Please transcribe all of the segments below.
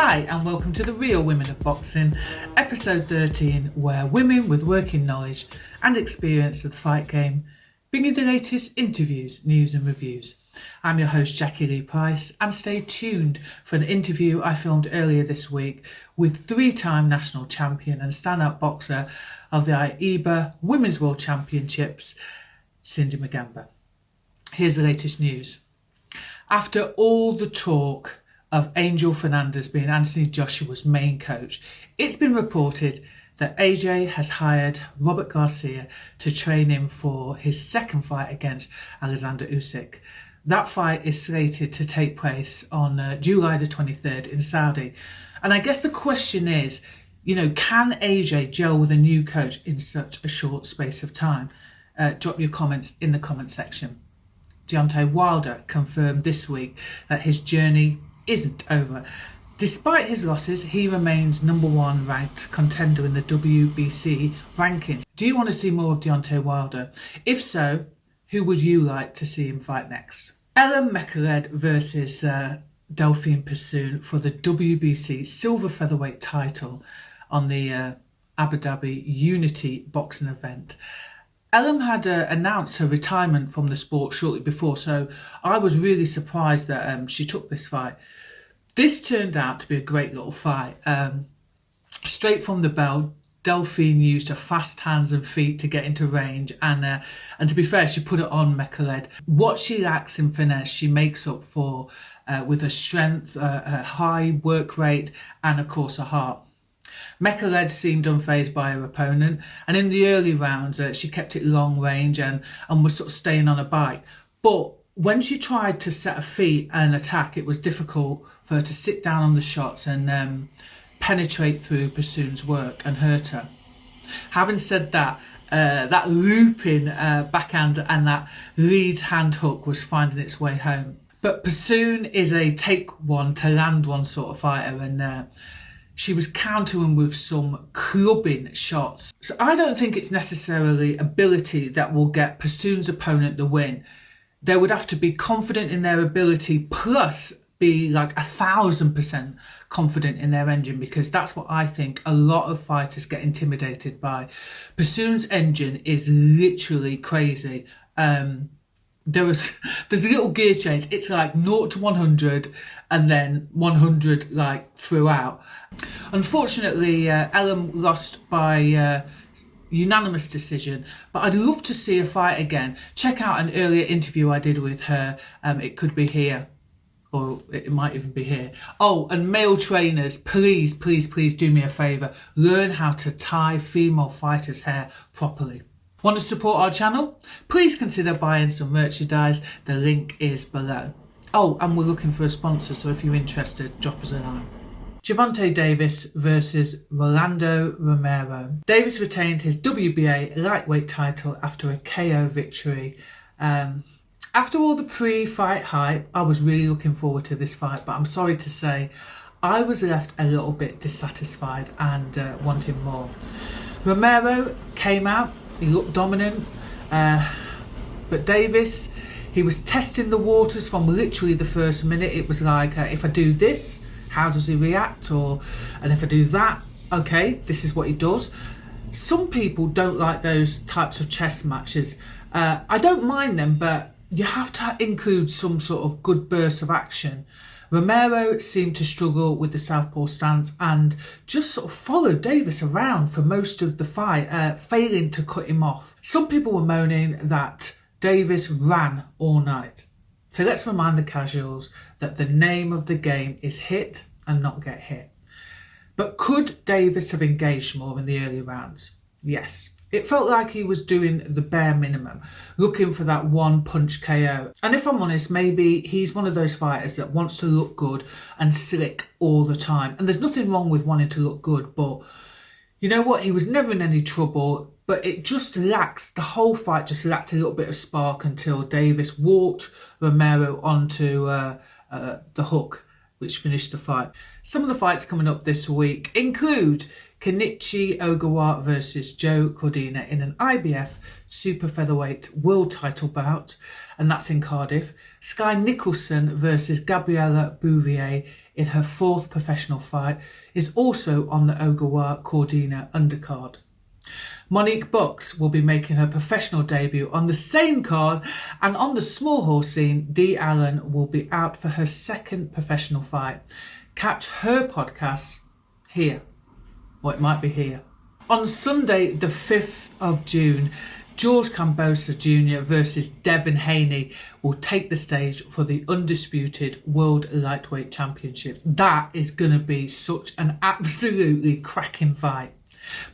Hi and welcome to The Real Women of Boxing, episode 13, where women with working knowledge and experience of the fight game bring you the latest interviews, news and reviews. I'm your host Jacqui-lee Pryce, and stay tuned for an interview I filmed earlier this week with three-time national champion and standout boxer of the IEBA Women's World Championships, Cindy Ngamba. Here's the latest news. After all the talk of Angel Fernandez being Anthony Joshua's main coach, it's been reported that AJ has hired Robert Garcia to train him for his second fight against Alexander Usyk. That fight is slated to take place on July the 23rd in Saudi. And I guess the question is, can AJ gel with a new coach in such a short space of time? Drop your comments in the comment section. Deontay Wilder confirmed this week that his journey isn't over. Despite his losses, he remains number one ranked contender in the WBC rankings. Do you want to see more of Deontay Wilder? If so, who would you like to see him fight next? Ellen Mekhaled versus Delphine Persoon for the WBC silver featherweight title on the Abu Dhabi Unity boxing event. Ellen had announced her retirement from the sport shortly before, so I was really surprised that she took this fight. This turned out to be a great little fight. Straight from the bell, Delphine used her fast hands and feet to get into range, and to be fair, she put it on Mekhaled. What she lacks in finesse, she makes up for with her strength, her high work rate, and of course her heart. Mekhaled seemed unfazed by her opponent, and in the early rounds she kept it long range and was sort of staying on her bike. But when she tried to set her feet and attack, it was difficult for her to sit down on the shots and penetrate through Persoon's work and hurt her. Having said that, that looping backhand and that lead hand hook was finding its way home. But Persoon is a take one to land one sort of fighter, and she was countering with some clubbing shots. So I don't think it's necessarily ability that will get Persoon's opponent the win. They would have to be confident in their ability, plus be like 1,000% confident in their engine, because that's what I think a lot of fighters get intimidated by. Persoon's engine is literally crazy. There's little gear change. It's like 0 to 100 and then 100 like throughout. Unfortunately, Ellen lost by unanimous decision, but I'd love to see her fight again. Check out an earlier interview I did with her. It could be here, or it might even be here. Oh, and male trainers, please do me a favour. Learn how to tie female fighters' hair properly. Want to support our channel? Please consider buying some merchandise. The link is below. Oh, and we're looking for a sponsor, so if you're interested, drop us a line. Gervonta Davis versus Rolando Romero. Davis retained his WBA lightweight title after a KO victory. After all the pre-fight hype, I was really looking forward to this fight, but I'm sorry to say I was left a little bit dissatisfied and wanting more. Romero came out, he looked dominant, but Davis, he was testing the waters from literally the first minute. It was like, if I do this, how does he react? And if I do that, okay, this is what he does. Some people don't like those types of chess matches. I don't mind them, but you have to include some sort of good bursts of action. Romero seemed to struggle with the southpaw stance and just sort of followed Davis around for most of the fight, failing to cut him off. Some people were moaning that Davis ran all night. So let's remind the casuals that the name of the game is hit and not get hit. But could Davis have engaged more in the early rounds? Yes. It felt like he was doing the bare minimum, looking for that one punch KO. And if I'm honest, maybe he's one of those fighters that wants to look good and slick all the time. And there's nothing wrong with wanting to look good, but you know what? He was never in any trouble, but it just lacks, the whole fight just lacked a little bit of spark until Davis walked Romero onto the hook, which finished the fight. Some of the fights coming up this week include Kenichi Ogawa versus Joe Cordina in an IBF super featherweight world title bout, and that's in Cardiff. Sky Nicholson versus Gabriella Bouvier in her 4th professional fight, is also on the Ogawa Cordina undercard. Monique Bucks will be making her professional debut on the same card, and on the small horse scene, Dee Allen will be out for her 2nd professional fight. Catch her podcast here, or it might be here. On Sunday, the 5th of June, George Kambosos Jr. versus Devin Haney will take the stage for the undisputed World Lightweight Championship. That is going to be such an absolutely cracking fight.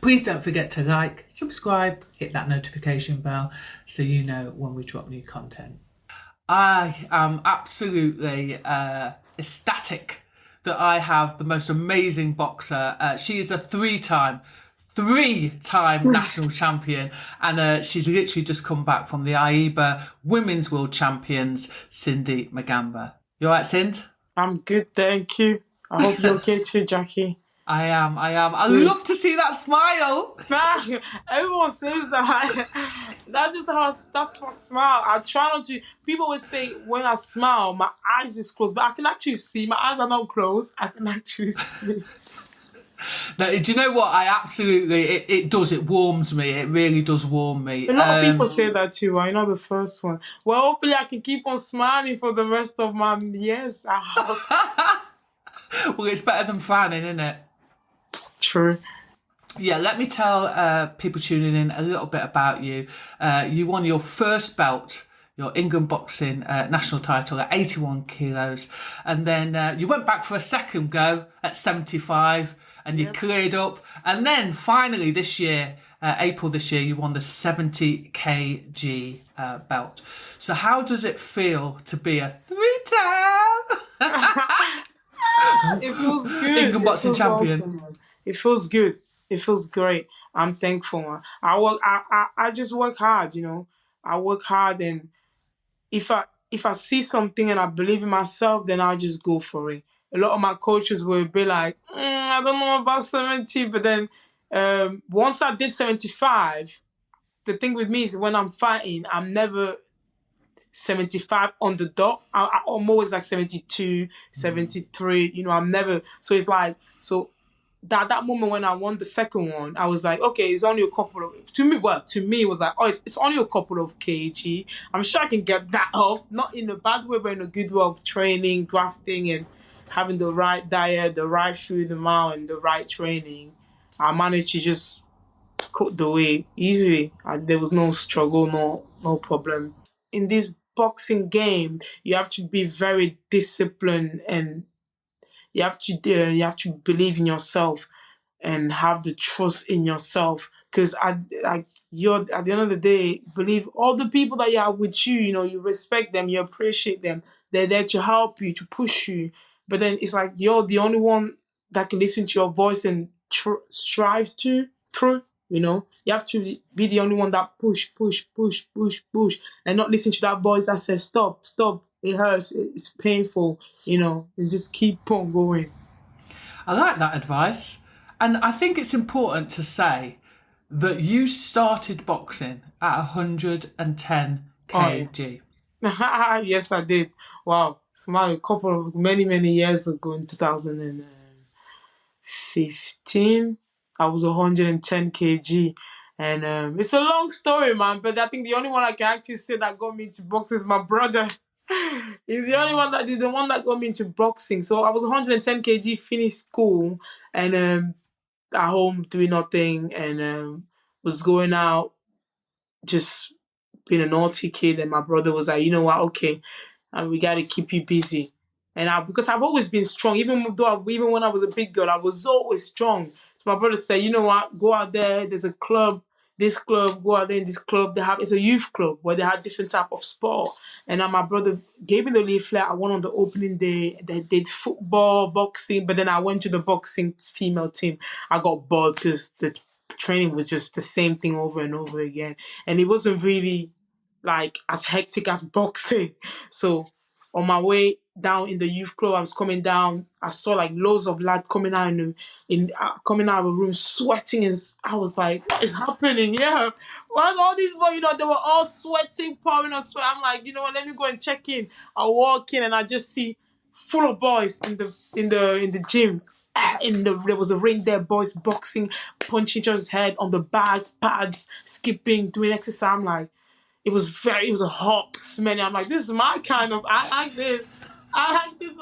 Please don't forget to like, subscribe, hit that notification bell so you know when we drop new content. I am absolutely ecstatic that I have the most amazing boxer. She is a three-time national champion, and she's literally just come back from the AIBA Women's World Champions, Cindy Ngamba. You alright, Cindy? I'm good, thank you. I hope you're okay too, Jackie. I am. I love to see that smile. Everyone says that. That's my smile. I try not to. People would say when I smile, my eyes just close, but I can actually see. My eyes are not closed. I can actually see. No, do you know what? I absolutely, it does. It warms me. It really does warm me. A lot of people say that too. I'm not the first one. Well, hopefully I can keep on smiling for the rest of my years. Well, it's better than frowning, isn't it? True. Yeah, let me tell people tuning in a little bit about you. You won your first belt, your England boxing national title at 81 kilos. And then you went back for a second go at 75 and you cleared up. And then finally this year, April this year, you won the 70 kg belt. So how does it feel to be a three-time It feels good. England boxing champion? Awesome, it feels good. It feels great. I'm thankful, man. I just work hard, you know. I work hard, and if I see something and I believe in myself, then I'll just go for it. A lot of my coaches will be like, I don't know about 70, but then once I did 75, the thing with me is when I'm fighting, I'm never 75 on the dot. I'm always like 72, 73, you know, I'm never, so it's like, so that moment when I won the second one, I was like, okay, it's only a couple of, to me it was like, oh, it's only a couple of kg. I'm sure I can get that off, not in a bad way, but in a good way of training, grafting, and having the right diet, the right food amount, and the right training. I managed to just cut the weight easily. There was no struggle, no problem. In this boxing game, you have to be very disciplined, and you have to believe in yourself and have the trust in yourself. Because you're at the end of the day, believe all the people that you are with you. You know, you respect them, you appreciate them. They're there to help you, to push you. But then it's like you're the only one that can listen to your voice and strive through. You know, you have to be the only one that push, and not listen to that voice that says stop. It hurts. It's painful. You know, and just keep on going. I like that advice. And I think it's important to say that you started boxing at 110 kg. Oh, yes, I did. Wow. It's a couple of many years ago in 2015. I was 110 kg. And it's a long story, man. But I think the only one I can actually say that got me into boxing is my brother. He's the only one that got me into boxing. So I was 110 kg, finished school, and at home doing nothing, and was going out, just being a naughty kid. And my brother was like, you know what, okay, and we got to keep you busy. And because I've always been strong, even when I was a big girl, I was always strong. So my brother said, you know what, go out there. There's a club, this club, go out there in this club. It's a youth club where they had different type of sport. And then my brother gave me the leaflet. I went on the opening day. They did football, boxing, but then I went to the boxing female team. I got bored because the training was just the same thing over and over again. And it wasn't really like as hectic as boxing. So on my way down in the youth club, I was coming down. I saw like loads of lads coming out coming out of a room sweating, and I was like, "What is happening? Yeah, what's all these boys? You know, they were all sweating, pouring on sweat." I'm like, you know what? Let me go and check in. I walk in and I just see full of boys in the gym. There was a ring there, boys boxing, punching each other's head on the bag, pads, skipping, doing exercise. I'm like, it was a hot, smelly. I'm like, this is my kind of, I like this. I like this.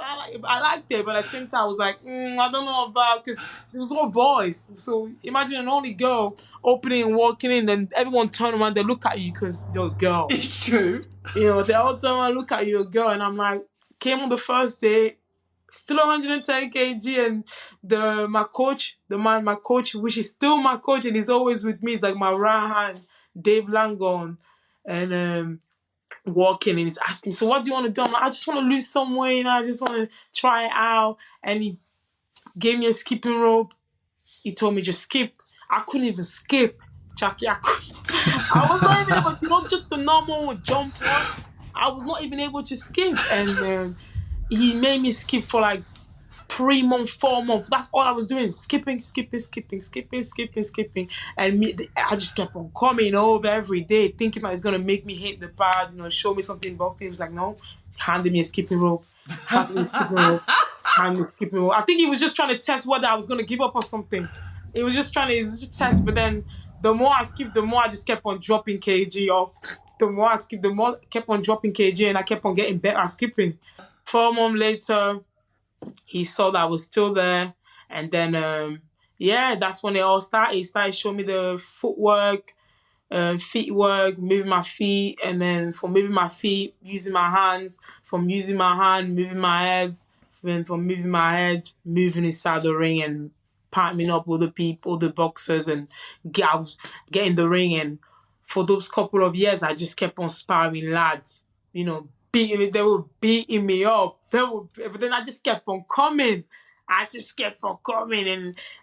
I liked it, but at the same time, I was like, I don't know about because it was all boys. So imagine an only girl opening and walking in, then everyone turn around, they look at you because you're a girl. It's true. They all turn around, look at you, a girl, and I'm like, came on the first day, still 110 kg, and my coach, which is still my coach, and he's always with me. He's like my right hand, Dave Langon, and walking, and he's asking me, so what do you want to do? I'm like, I just want to lose some weight, I just want to try it out. And he gave me a skipping rope. He told me just skip. I couldn't even skip, Jacqui. I was not even able to, not just the normal jump one. I was not even able to skip, and he made me skip for like 3 months, 4 months. That's all I was doing. Skipping. And I just kept on coming over every day, thinking that it's going to make me hit the pad, show me something boxing. He was like, no, handed me a skipping rope. Handed me a skipping rope. Handed me a skipping rope. I think he was just trying to test whether I was going to give up or something. It was just test, but then the more I skipped, the more I just kept on dropping kg off. The more I skipped, the more I kept on dropping kg, and I kept on getting better at skipping. 4 months later, he saw that I was still there, and then that's when it all started. He started showing me the footwork, feet work, moving my feet, and then from moving my feet, using my hands, from using my hand, moving my head, then from moving my head, moving inside the ring and partnering up with the people, the boxers, and I was getting the ring. And for those couple of years, I just kept on sparring lads, beating me. They were beating me up. But then I just kept on coming.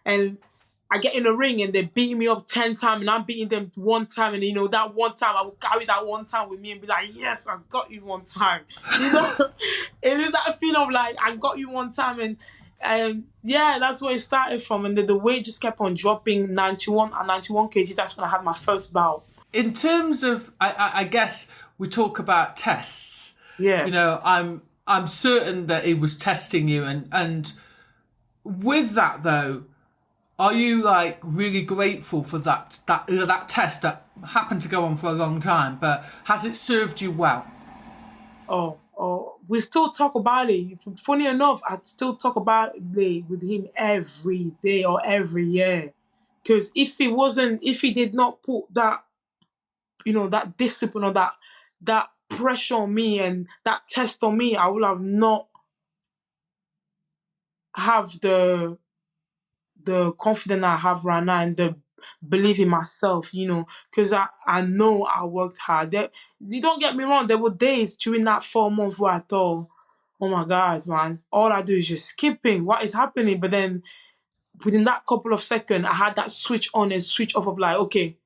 And I get in the ring and they're beating me up 10 times, and I'm beating them 1 time. And that 1 time, I will carry that 1 time with me and be like, yes, I got you 1 time. It is that feeling of like, I got you 1 time. And that's where it started from. And the weight just kept on dropping, 91 kg. That's when I had my first bout. In terms of, I guess we talk about tests. Yeah. I'm certain that he was testing you, and with that though, are you like really grateful for that test that happened to go on for a long time, but has it served you well? Oh, we still talk about it. Funny enough, I still talk about it with him every day or every year. Because if he did not put that, that discipline or that pressure on me and that test on me, I would have not have the confidence I have right now and the belief in myself, because I know I worked hard. You don't get me wrong, there were days during that 4 months where I thought, oh my God, man, all I do is just skipping. What is happening? But then within that couple of seconds, I had that switch on and switch off of like, okay,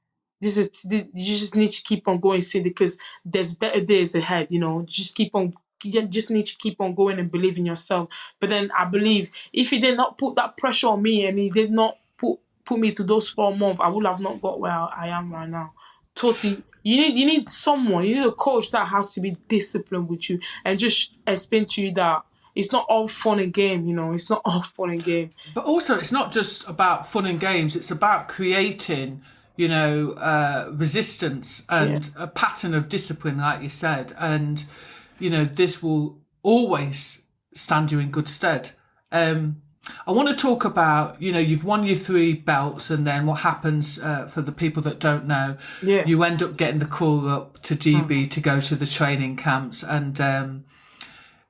you just need to keep on going, Cindy, because there's better days ahead, you just need to keep on going and believe in yourself. But then I believe if he did not put that pressure on me and he did not put me to those 4 months, I would have not got where I am right now. Totally. You need someone, you need a coach that has to be disciplined with you and just explain to you that it's not all fun and game, it's not all fun and game. But also it's not just about fun and games, it's about creating resistance and a pattern of discipline, like you said. And, this will always stand you in good stead. I want to talk about, you've won your 3 belts, and then what happens for the people that don't know. Yeah. You end up getting the call up to GB to go to the training camps. And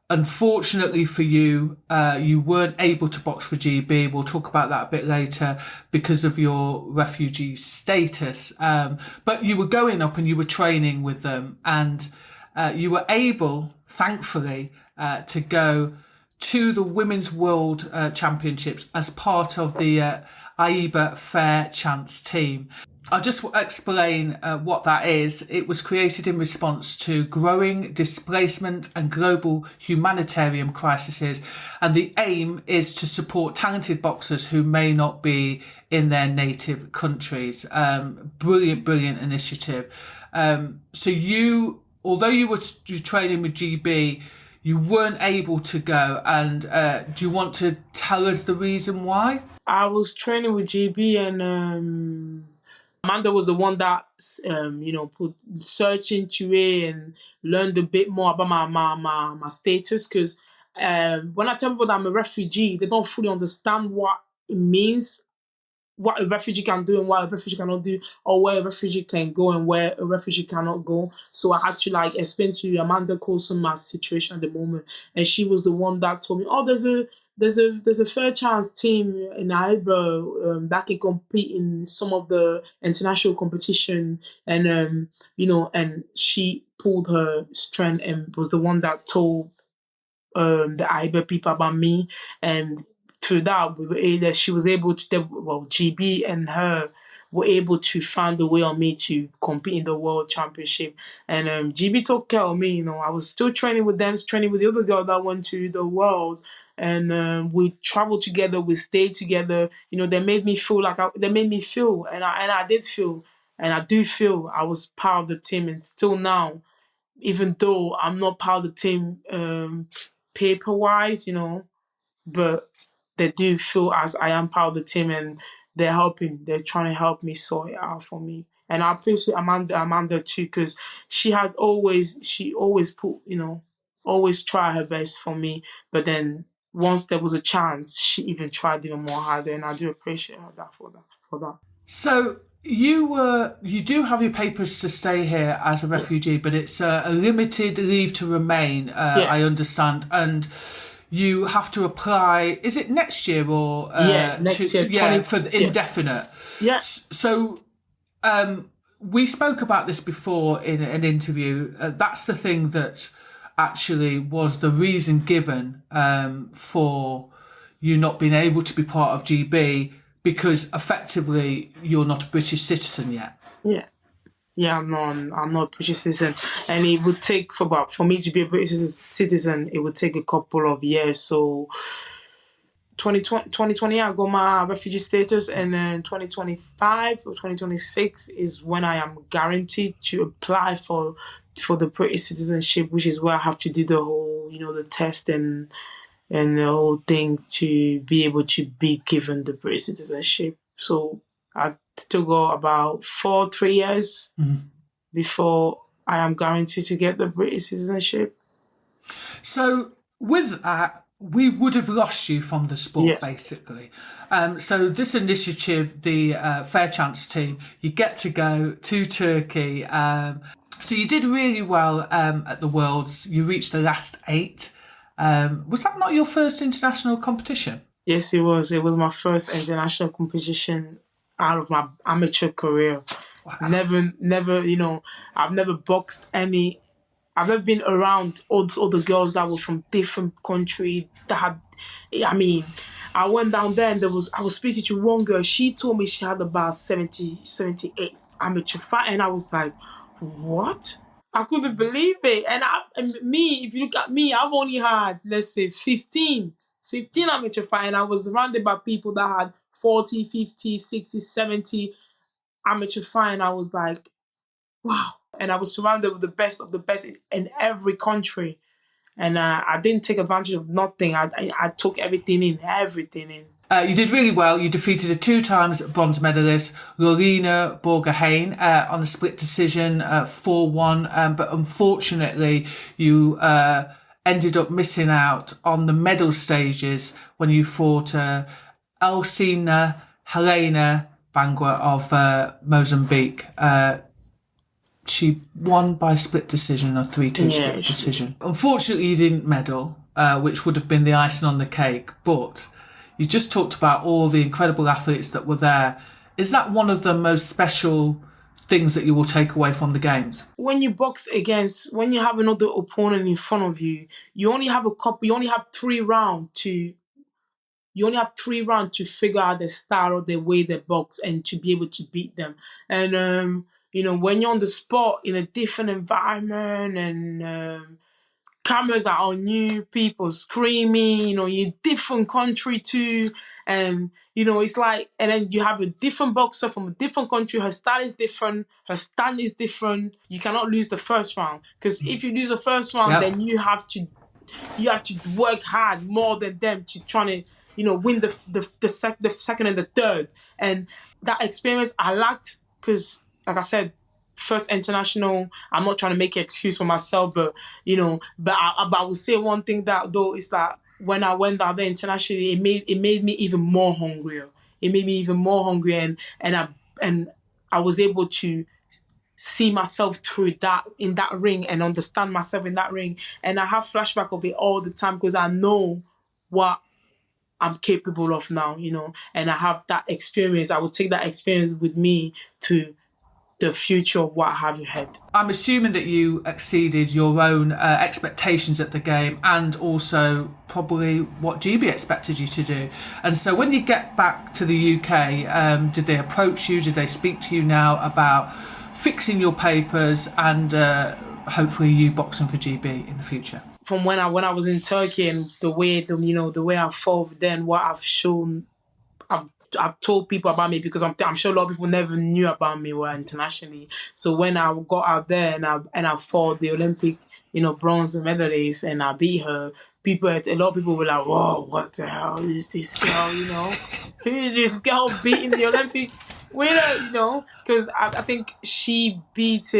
unfortunately for you, you weren't able to box for GB. We'll talk about that a bit later because of your refugee status. But you were going up and you were training with them, and you were able, thankfully, to go to the Women's World Championships as part of the AIBA Fair Chance team. I'll just explain what that is. It was created in response to growing displacement and global humanitarian crises, and the aim is to support talented boxers who may not be in their native countries. Brilliant initiative. So although you were training with GB, you weren't able to go, and do you want to tell us the reason why? I was training with GB, and Amanda was the one that put search into it and learned a bit more about my status. Because when I tell people that I'm a refugee, they don't fully understand what it means, what a refugee can do and what a refugee cannot do, or where a refugee can go and where a refugee cannot go. So I had to like explain to Amanda Coulson my situation at the moment, and she was the one that told me, "Oh, there's a fair chance team in Ibo that can compete in some of the international competition," and and she pulled her strength and was the one that told the Iber people about me, and through that, she was able to, GB and her were able to find a way on me to compete in the World Championship. And GB took care of me. I was still training with them, training with the other girl that went to the World. And we traveled together, we stayed together. They made me feel they made me feel, and I did feel, and I do feel I was part of the team, and still now, even though I'm not part of the team paper wise, but they do feel as I am part of the team, and they're trying to help me sort it out for me. And I appreciate Amanda too, because she always put, always try her best for me. But then once there was a chance, she even tried even more harder, and I do appreciate her for that. So you do have your papers to stay here as a refugee, but it's a limited leave to remain. Yeah. I understand, and you have to apply. Is it next year or next year? For the indefinite? Yes. So we spoke about this before in an interview. That's the thing that actually was the reason given for you not being able to be part of GB, because effectively you're not a British citizen yet. Yeah, I'm not a British citizen, and it would take for me to be a British citizen, it would take a couple of years. So 2020, I got my refugee status, and then 2025 or 2026 is when I am guaranteed to apply for the British citizenship, which is where I have to do the whole, the test and the whole thing to be able to be given the British citizenship. So I've still got about 3 years before I am guaranteed to get the British citizenship. So with that, we would have lost you from the sport, basically. So this initiative, the Fair Chance team, you get to go to Turkey. So you did really well at the Worlds. You reached the last 8. Was that not your first international competition? Yes, it was. It was my first international competition out of my amateur career. Wow. Never, I've never boxed any. I've never been around all the girls that were from different countries that had. I went down there and I was speaking to one girl. She told me she had about 78 amateur fight, and I was like, what? I couldn't believe it. And if you look at me, I've only had, let's say, 15 amateur fight, and I was surrounded by people that had 40, 50, 60, 70 amateur fight, and I was like, wow. And I was surrounded with the best of the best in every country. And I didn't take advantage of nothing. I took everything in. You did really well. You defeated a 2 times bronze medalist, Lorena Borgerhain, on a split decision, 4-1. But unfortunately, you ended up missing out on the medal stages when you fought Elsina Helena Bangwa of Mozambique. She won by split decision or 3-2 split decision. Unfortunately, you didn't medal, which would have been the icing on the cake. But you just talked about all the incredible athletes that were there. Is that one of the most special things that you will take away from the games? When you box when you have another opponent in front of you, you only have 3 rounds to. You only have 3 rounds to figure out their style or their way they box and to be able to beat them. And when you're on the spot in a different environment and cameras are on you, people screaming, you're in a different country too. And, it's like, and then you have a different boxer from a different country. Her style is different. Her stand is different. You cannot lose the first round. Because if you lose the first round, then you have to to work hard more than them to trying to win the second and the third. And that experience I lacked because, like I said, first international. I'm not trying to make an excuse for myself, but but I would say one thing that though is that when I went out there internationally, it made me even more hungrier. It made me even more hungry, and I was able to see myself through that in that ring and understand myself in that ring. And I have flashback of it all the time because I know what I'm capable of now, and I have that experience. I will take that experience with me to the future of what I have ahead. I'm assuming that you exceeded your own expectations at the game and also probably what GB expected you to do. And so when you get back to the UK, did they approach you? Did they speak to you now about fixing your papers and hopefully you boxing for GB in the future? From when I was in Turkey and the way I fought then, what I've shown, I've told people about me because I'm sure a lot of people never knew about me internationally. So when I got out there and I fought the Olympic bronze medalist and I beat her, a lot of people were like, "Whoa, what the hell is this girl? Who is this girl beating the Olympic winner?" Because I think she beat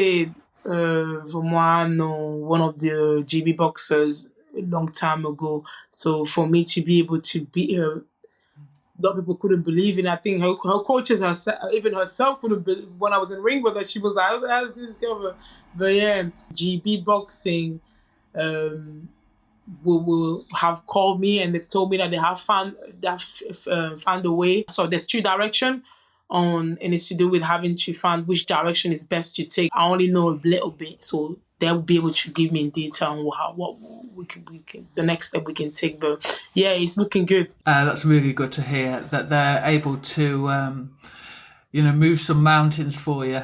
Romano, one of the GB boxers, a long time ago. So for me to be able to beat her, a lot of people couldn't believe it. I think her coaches, even herself, couldn't believe. When I was in ring with her, she was like, "How's this girl?" But yeah, GB boxing will have called me and they've told me that they have found a way. So there's two directions and it's to do with having to find which direction is best to take. I only know a little bit, so they'll be able to give me in detail on what we can the next step we can take. But yeah, it's looking good. That's really good to hear that they're able to move some mountains for you.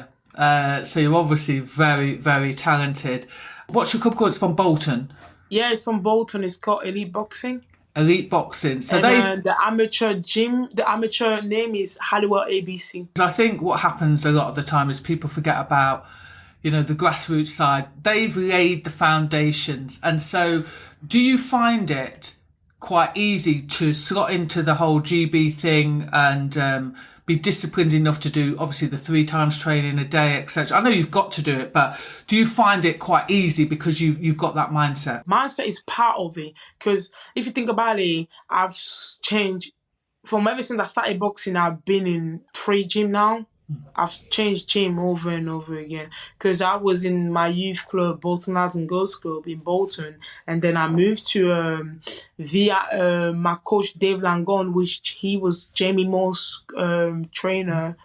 So you're obviously very, very talented. What's your club called? It's from Bolton. Yeah, it's from Bolton. It's called Elite Boxing. Elite Boxing. So the amateur name is Halliwell ABC. I think what happens a lot of the time is people forget about, the grassroots side. They've laid the foundations. And so do you find it quite easy to slot into the whole GB thing and be disciplined enough to do obviously the 3 times training a day, etc.? I know you've got to do it, but do you find it quite easy because you've got that mindset? Mindset is part of it because if you think about it, I've changed from ever since I started boxing. I've been in 3 gym now. I've changed gym over and over again because I was in my youth club, Bolton Lads and Girls Club in Bolton, and then I moved to via my coach Dave Langon, which he was Jamie Moore's trainer.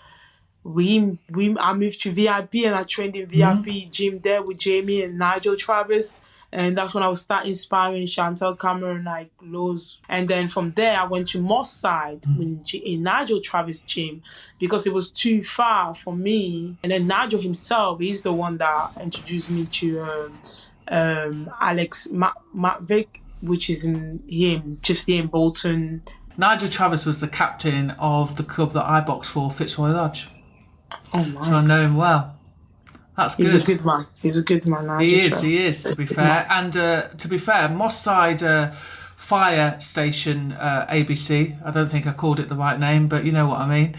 I moved to VIP and I trained in VIP gym there with Jamie and Nigel Travis. And that's when I was starting inspiring Chantel Cameron, like loads. And then from there, I went to Moss Side in Nigel Travis' gym because it was too far for me. And then Nigel himself, he's the one that introduced me to Alex Matvick, which is just here in Bolton. Nigel Travis was the captain of the club that I boxed for, Fitzroy Lodge. Oh, nice. So I know him well. That's good. He's a good man. He is, to be fair. And to be fair, Moss Side Fire Station ABC, I don't think I called it the right name, but you know what I mean.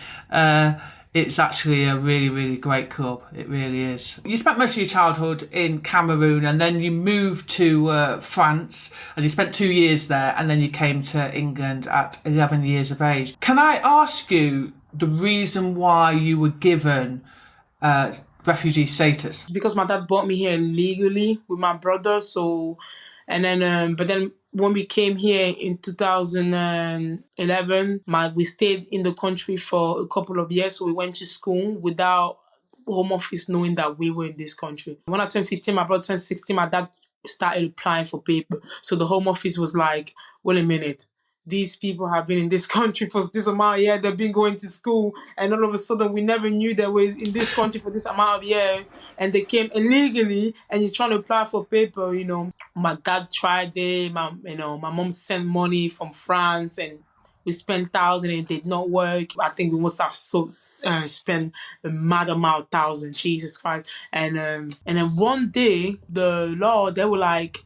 It's actually a really, really great club. It really is. You spent most of your childhood in Cameroon and then you moved to France and you spent 2 years there and then you came to England at 11 years of age. Can I ask you the reason why you were given refugee status? Because my dad brought me here legally with my brother. So, and then, but then when we came here in 2011, we stayed in the country for a couple of years. So we went to school without Home Office knowing that we were in this country. When I turned 15, my brother turned 16, my dad started applying for paper. So the Home Office was like, wait a minute. These people have been in this country for this amount of years. They've been going to school. And all of a sudden, we never knew they were in this country for this amount of years. And they came illegally and you're trying to apply for paper, My dad tried it. My mom sent money from France and we spent thousands and it did not work. I think we must have spent a mad amount of thousands. Jesus Christ. And then one day, the law, they were like,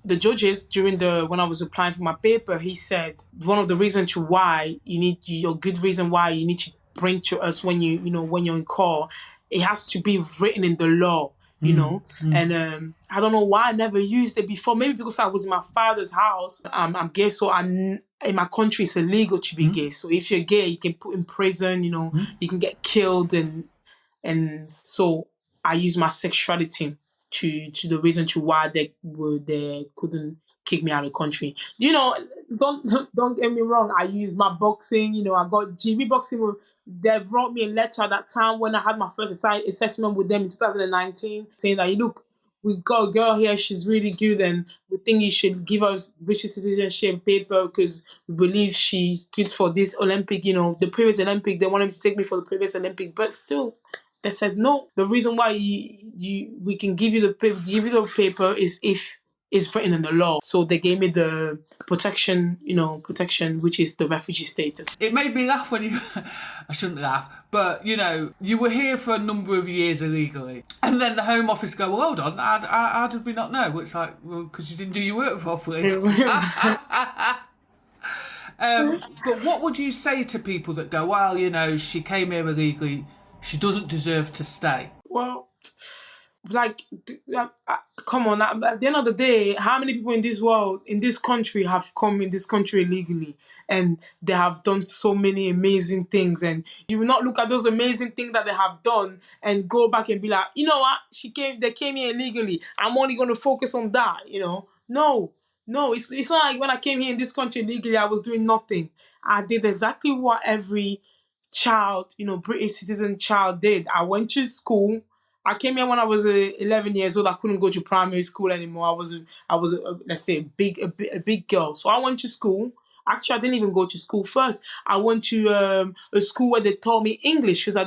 the judges during when I was applying for my paper, he said one of the reasons to why you need your good reason why you need to bring to us when when you're in court, it has to be written in the law, And I don't know why I never used it before. Maybe because I was in my father's house. I'm gay, so in my country it's illegal to be gay. So if you're gay, you can put in prison. You can get killed, and so I use my sexuality to the reason to why they couldn't kick me out of the country. Don't get me wrong. I use my boxing. I got GB boxing. They brought me a letter at that time when I had my first assessment with them in 2019, saying that look, we got a girl here. She's really good, and we think you should give us British citizenship paper because we believe she's good for this Olympic. The previous Olympic. They wanted to take me for the previous Olympic, but still. They said no. The reason why we can give you the paper is if it's written in the law. So they gave me the protection, which is the refugee status. It made me laugh when you. I shouldn't laugh, but you were here for a number of years illegally, and then the Home Office go, "Well, hold on, how did we not know?" It's like, well, because you didn't do your work properly. But what would you say to people that go, well, she came here illegally, she doesn't deserve to stay? Well, come on, at the end of the day, how many people in this world, in this country, have come in this country illegally, and they have done so many amazing things, and you will not look at those amazing things that they have done and go back and be like, you know what, they came here illegally, I'm only going to focus on that, No, it's not like when I came here in this country illegally, I was doing nothing. I did exactly what every child, British citizen child did. I went to school. I came here when I was 11 years old. I couldn't go to primary school anymore. I was let's say a big girl. So I went to school. Actually, I didn't even go to school first. I went to a school where they taught me English because I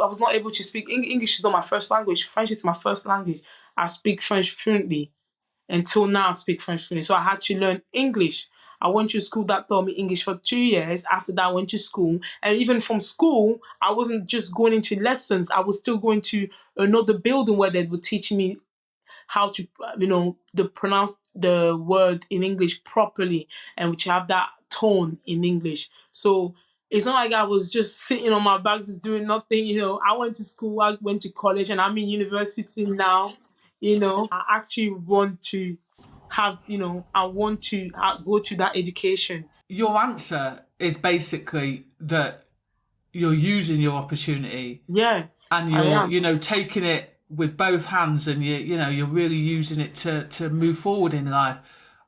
was not able to speak English. Is not my first language. French is my first language. I speak French fluently. Until now, I speak French fluently. So I had to learn English. I went to school that taught me English for 2 years. After that, I went to school. And even from school, I wasn't just going into lessons. I was still going to another building where they would teach me how to, pronounce the word in English properly and which have that tone in English. So it's not like I was just sitting on my back, just doing nothing. I went to school, I went to college, and I'm in university now. I actually want to have, I want to go to that education. Your answer is basically that you're using your opportunity. Yeah. And you're, taking it with both hands, and you're really using it to move forward in life.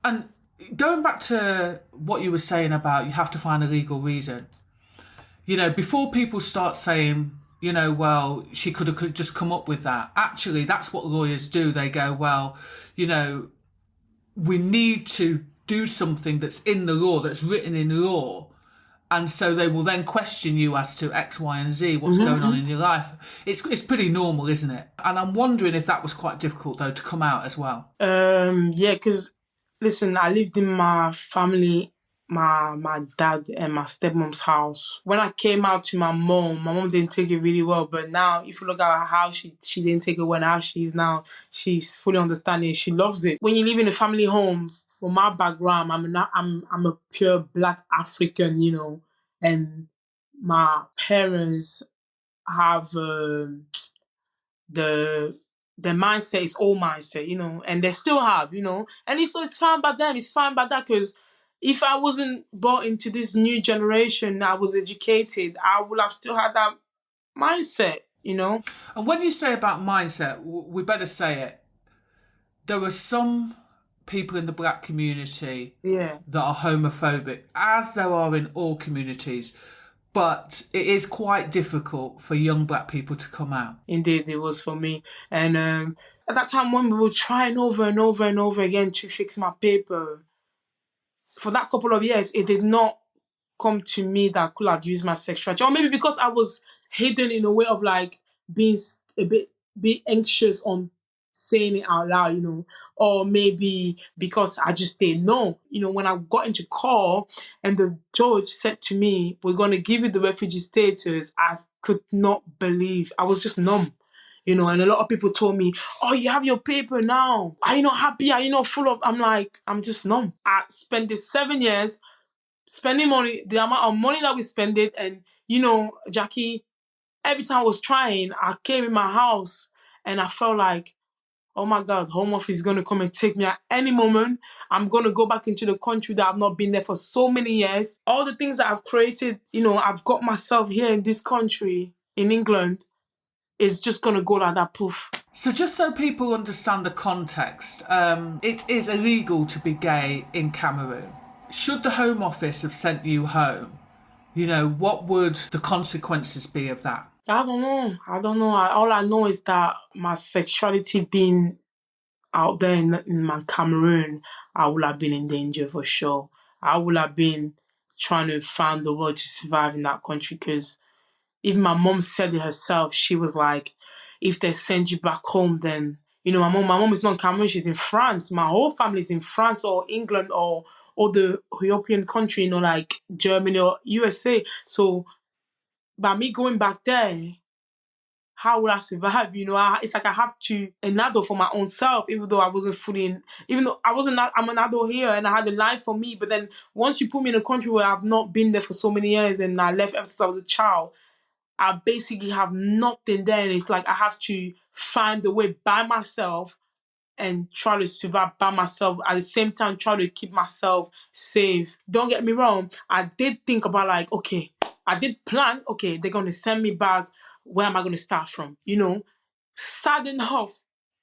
And going back to what you were saying about you have to find a legal reason, before people start saying, well, she could have just come up with that. Actually, that's what lawyers do. They go, well, we need to do something that's in the law, that's written in law. And so they will then question you as to X, Y, and Z, what's going on in your life. It's pretty normal, isn't it? And I'm wondering if that was quite difficult, though, to come out as well. Yeah, because, listen, I lived in my family, my dad and my stepmom's house. When I came out to my mom didn't take it really well. But now, if you look at how she didn't take it well, how she is now, she's fully understanding. She loves it. When you live in a family home, for my background, I'm a pure Black African, and my parents have the mindset is old mindset, and they still have, and it's fine by them. It's fine by that because if I wasn't brought into this new generation, I was educated, I would have still had that mindset, And when you say about mindset, we better say it. There are some people in the Black community that are homophobic, as there are in all communities. But it is quite difficult for young Black people to come out. Indeed, it was for me. And at that time, when we were trying over and over and over again to fix my paper, for that couple of years, it did not come to me that I could have used my sexuality. Or maybe because I was hidden in a way of like being a bit anxious on saying it out loud, or maybe because I just didn't know. When I got into court and the judge said to me, we're going to give you the refugee status, I could not believe. I was just numb. And a lot of people told me, oh, you have your paper now. Are you not happy? Are you not full of? I'm like, I'm just numb. I spent the 7 years spending money, the amount of money that we spent it. And, Jackie, every time I was trying, I came in my house and I felt like, oh my God, Home Office is going to come and take me at any moment. I'm going to go back into the country that I've not been there for so many years. All the things that I've created, I've got myself here in this country, in England, is just going to go like that poof. So just so people understand the context, it is illegal to be gay in Cameroon. Should the Home Office have sent you home, what would the consequences be of that? I don't know. All I know is that my sexuality being out there in my Cameroon, I would have been in danger for sure. I would have been trying to find the way to survive in that country because even my mom said it herself. She was like, if they send you back home, then, my mom is not in Cameroon, she's in France. My whole family is in France or England or the European country, like Germany or USA. So by me going back there, how would I survive? It's like I have to an adult for my own self, even though I wasn't even though I'm an adult here and I had a life for me. But then once you put me in a country where I've not been there for so many years and I left ever since I was a child, I basically have nothing there. And it's like I have to find a way by myself and try to survive by myself. At the same time, try to keep myself safe. Don't get me wrong. I did think about like, okay, I did plan, okay, they're going to send me back. Where am I going to start from? Sad enough,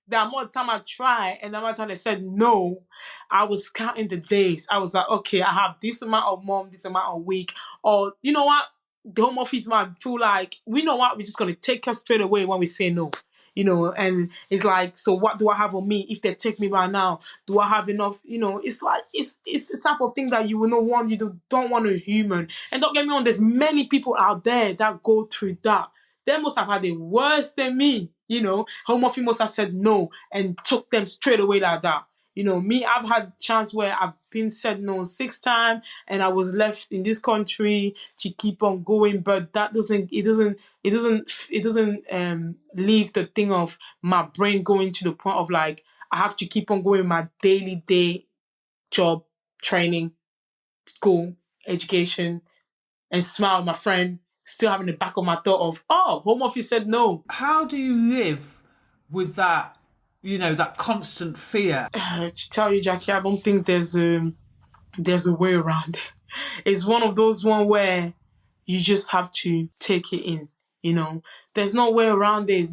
the amount of time I tried and the amount of time they said no, I was counting the days. I was like, okay, I have this amount of month, this amount of week. Or, you know what? The Home Office might feel like, we know what, we're just going to take us straight away when we say no. And it's like, so what do I have on me? If they take me right now, do I have enough? It's like, it's the type of thing that you will not want, don't want a human. And don't get me wrong, there's many people out there that go through that. They must have had it worse than me, Home Office must have said no and took them straight away like that. Me, I've had chance where I've been said no 6 times and I was left in this country to keep on going, but that doesn't leave the thing of my brain going to the point of like, I have to keep on going my daily day job, training, school, education, and smile at my friend, still having the back of my thought of, oh, Home Office said no. How do you live with that, that constant fear? To tell you, Jackie, I don't think there's a way around it. It's one of those one where you just have to take it in. There's no way around it.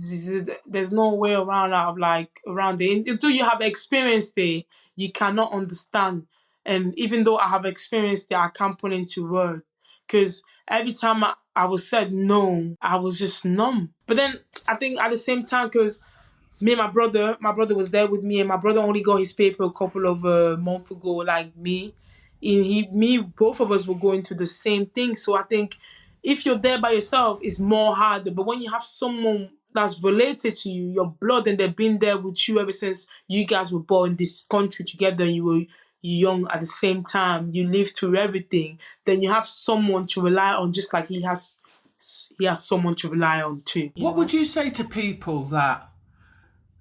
There's no way around it. Until you have experienced it, you cannot understand. And even though I have experienced it, I can't put into words. Because every time I was said no, I was just numb. But then I think at the same time, because me and my brother was there with me, and my brother only got his paper a couple of months ago, like me. And both of us were going through the same thing. So I think if you're there by yourself, it's more harder. But when you have someone that's related to you, your blood, and they've been there with you ever since you guys were born in this country together, and you were young at the same time, you lived through everything, then you have someone to rely on, just like he has someone to rely on too. What would you say to people that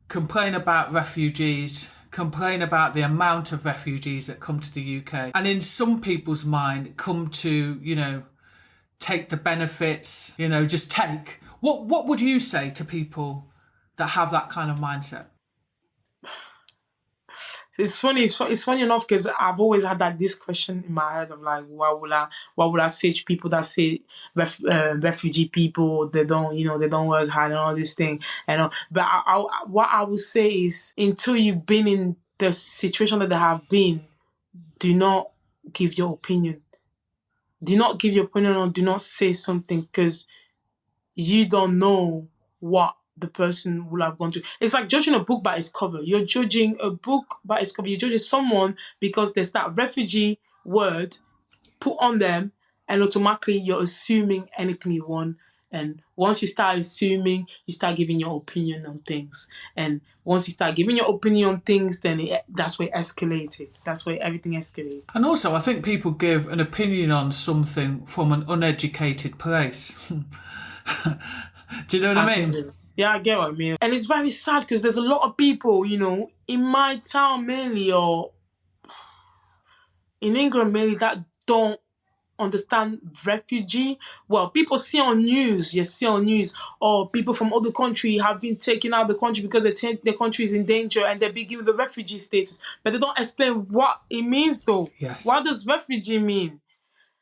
complain about refugees, complain about the amount of refugees that come to the UK, and in some people's mind come to, take the benefits, just take? What would you say to people that have that kind of mindset? It's funny. It's funny enough because I've always had this question in my head of like, what would I say to people that say refugee people, they don't work hard and all this thing, but what I would say is, until you've been in the situation that they have been, do not give your opinion. Do not give your opinion, or do not say something, because you don't know what the person will have gone through. It's like judging a book by its cover. You're judging a book by its cover. You're judging someone because there's that refugee word put on them, and automatically you're assuming anything you want. And once you start assuming, you start giving your opinion on things. And once you start giving your opinion on things, then that's where it escalated. That's where everything escalated. And also, I think people give an opinion on something from an uneducated place. Do you know what I mean? Yeah, I get what I mean. And it's very sad because there's a lot of people, in my town mainly, or in England mainly, that don't understand refugee. Well, people see on news, or people from other country have been taken out of the country because their country is in danger and they're being given the refugee status. But they don't explain what it means though. Yes. What does refugee mean?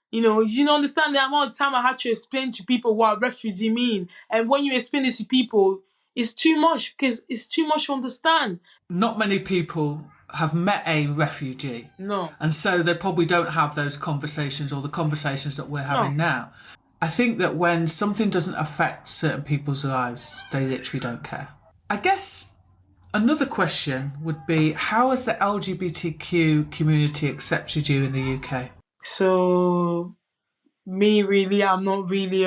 You don't understand the amount of time I had to explain to people what refugee mean. And when you explain this to people, it's too much because it's too much to understand. Not many people have met a refugee. No. And so they probably don't have those conversations or the conversations that we're having now. I think that when something doesn't affect certain people's lives, they literally don't care. I guess another question would be, how has the LGBTQ community accepted you in the UK? So, me really, I'm not really,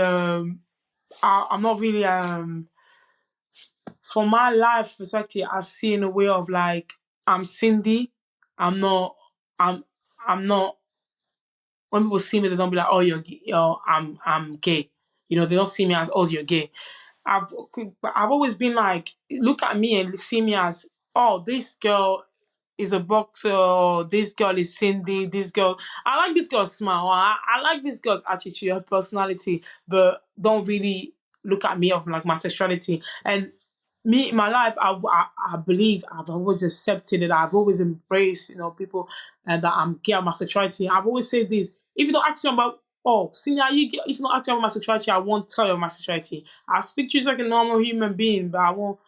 from my life perspective, I see in a way of like, I'm Cindy. I'm not, when people see me, they don't be like, oh, I'm gay. They don't see me as, oh, you're gay. I've always been like, look at me and see me as, oh, this girl is a boxer, or this girl is Cindy, this girl, I like this girl's smile, or I like this girl's attitude, her personality, but don't really look at me of like my sexuality. And me in my life, I believe I've always accepted it. I've always embraced, people, and that I'm gay on my sexuality. I've always said this. If you don't ask me about, oh, Cindy, are you gay? If you don't ask me about my sexuality, I won't tell you my sexuality. I'll speak to you like a normal human being, but I won't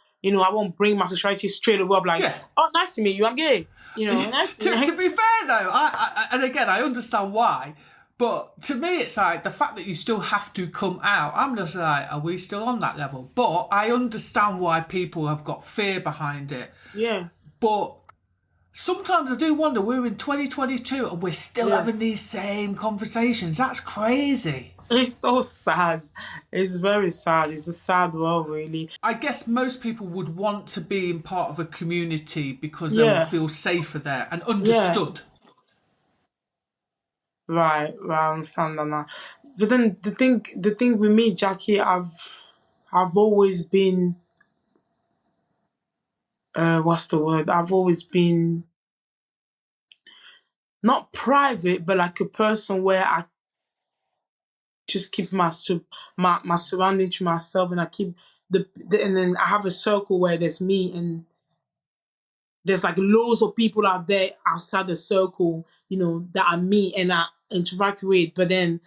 bring my sexuality straight away. I'm like, oh, nice to meet you. I'm gay. Nice to be fair though, and again, I understand why. But to me, it's like the fact that you still have to come out. I'm just like, are we still on that level? But I understand why people have got fear behind it. Yeah. But sometimes I do wonder, we're in 2022 and we're still having these same conversations. That's crazy. It's so sad. It's very sad. It's a sad world, really. I guess most people would want to be in part of a community because they would feel safer there and understood. Right, I understand that now. But then the thing with me, Jackie, I've always been, what's the word? I've always been not private, but like a person where I just keep my surrounding to myself, and I keep and then I have a circle where there's me and there's like loads of people out there outside the circle, that are me and I interact with, but then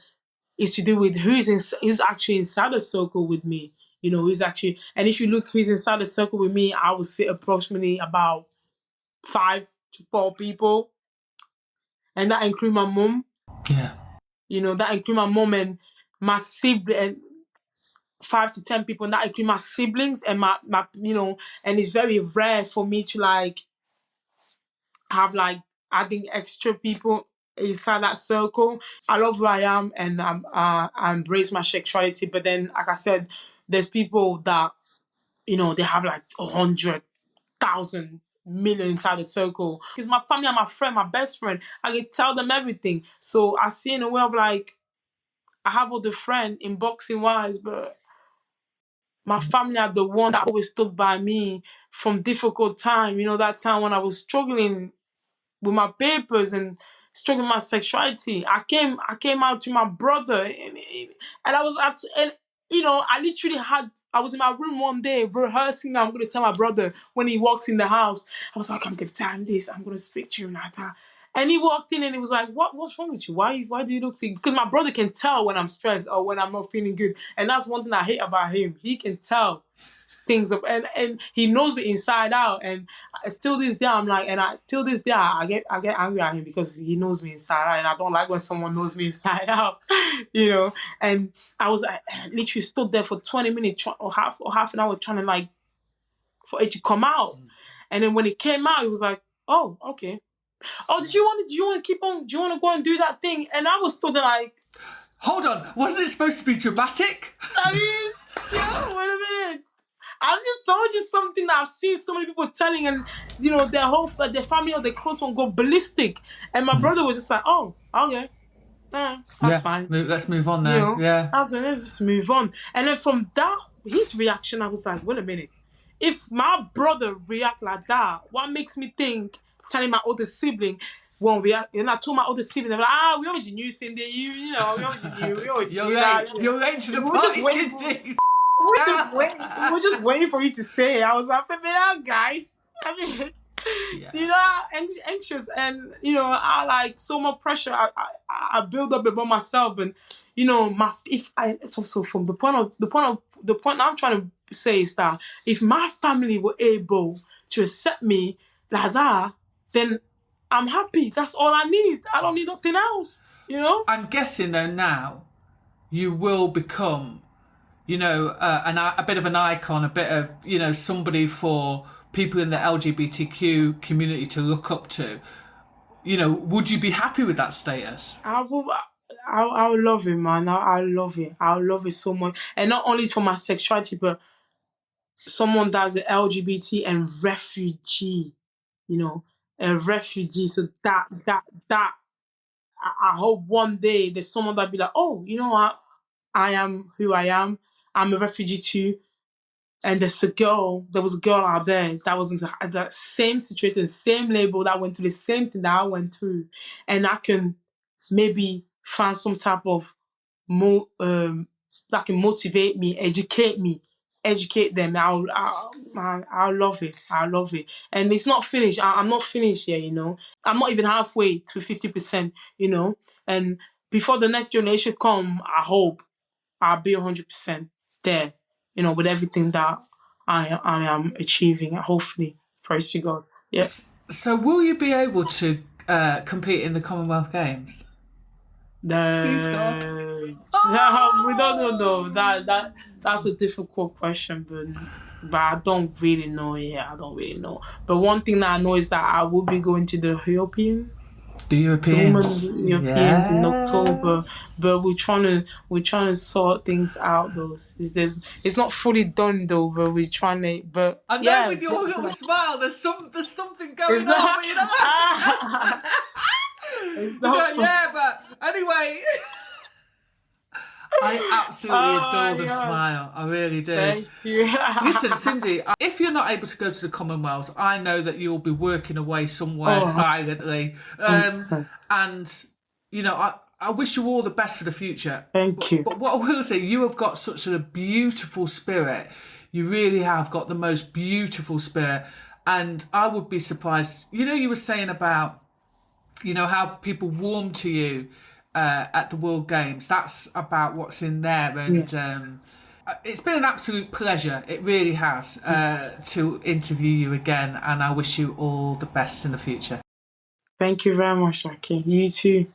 it's to do with who's actually inside the circle with me, who's actually, and if you look who's inside the circle with me, I would say approximately about 5 to 4 people, and that include my mom. Yeah. That include my mom and my sibling, and 5 to 10 people, and that include my siblings and my and it's very rare for me to like have like adding extra people inside that circle. I love who I am, and I embrace my sexuality. But then, like I said, there's people that they have like 100,000 million inside the circle. Because my family and my friend, my best friend, I can tell them everything. So I see in a way of like, I have all the friend in boxing wise, but my family are the one that always stood by me from difficult time. That time when I was struggling with my papers and struggling with my sexuality. I came out to my brother, and I was I was in my room one day rehearsing. I'm gonna tell my brother when he walks in the house. I was like, I'm gonna tell him this. I'm gonna speak to him like that. And he walked in and he was like, what's wrong with you? Why do you look sick? Because my brother can tell when I'm stressed or when I'm not feeling good. And that's one thing I hate about him. He can tell things up, and he knows me inside out. And till this day, I'm like, till this day, I get angry at him because he knows me inside out, and I don't like when someone knows me inside out, And I literally stood there for 20 minutes or half an hour trying to like for it to come out, and then when it came out, it was like, oh, okay. Oh, do you want to keep on? Do you want to go and do that thing? And I was stood there like, hold on, wasn't it supposed to be dramatic? I mean, wait a minute. I've just told you something that I've seen so many people telling, and their family or their close one go ballistic. And my brother was just like, "Oh, okay, that's fine. Let's move on now." Let's just move on. And then from that his reaction, I was like, wait a minute. If my brother react like that, what makes me think telling my older sibling won't react? And I told my older sibling, they're like, we already knew Cindy, we already knew, we already You're knew late. that. You know. You're late to the We were party, just waiting for, Cindy. we were just waiting for you to say it. I was like, maybe now, guys. I mean, Yeah. you know, anxious, and I like so much pressure. I build up about myself, and so from the point I'm trying to say is that if my family were able to accept me like that, then I'm happy. That's all I need. I don't need nothing else. I'm guessing though now you will become, a bit of an icon, a bit of, somebody for people in the LGBTQ community to look up to. Would you be happy with that status? I would love it, man. I love it. I love it so much, and not only for my sexuality, but someone that's an LGBT and refugee. A refugee. So that I hope one day there's someone that be like, oh, you know what? I am who I am. I'm a refugee too. And there was a girl out there that was in the same situation, same label, that went through the same thing that I went through. And I can maybe find some type of that can motivate me, educate them. I'll love it. I love it. And it's not finished. I'm not finished yet, I'm not even halfway to 50%, And before the next generation come, I hope I'll be 100% there, with everything that I am achieving. Hopefully, praise to God. Yeah. So will you be able to compete in the Commonwealth Games? Please God. No, we don't know. That's a difficult question, but I don't really know. Yeah, I don't really know. But one thing that I know is that I will be going to the The Europeans. Europeans in October, but we're trying to sort things out. Though it's not fully done though, but we're trying to. But I know yeah, with your little smile, there's something going on, but it's not. Yeah, but anyway. I absolutely adore the smile. I really do. Thank you. Listen, Cindy, if you're not able to go to the Commonwealth, I know that you'll be working away somewhere silently. And, I wish you all the best for the future. Thank you. But what I will say, you have got such a beautiful spirit. You really have got the most beautiful spirit. And I would be surprised. You were saying about, how people warm to you at the World Games. That's about what's in there. And it's been an absolute pleasure. It really has to interview you again. And I wish you all the best in the future. Thank you very much, Jacqui. You too.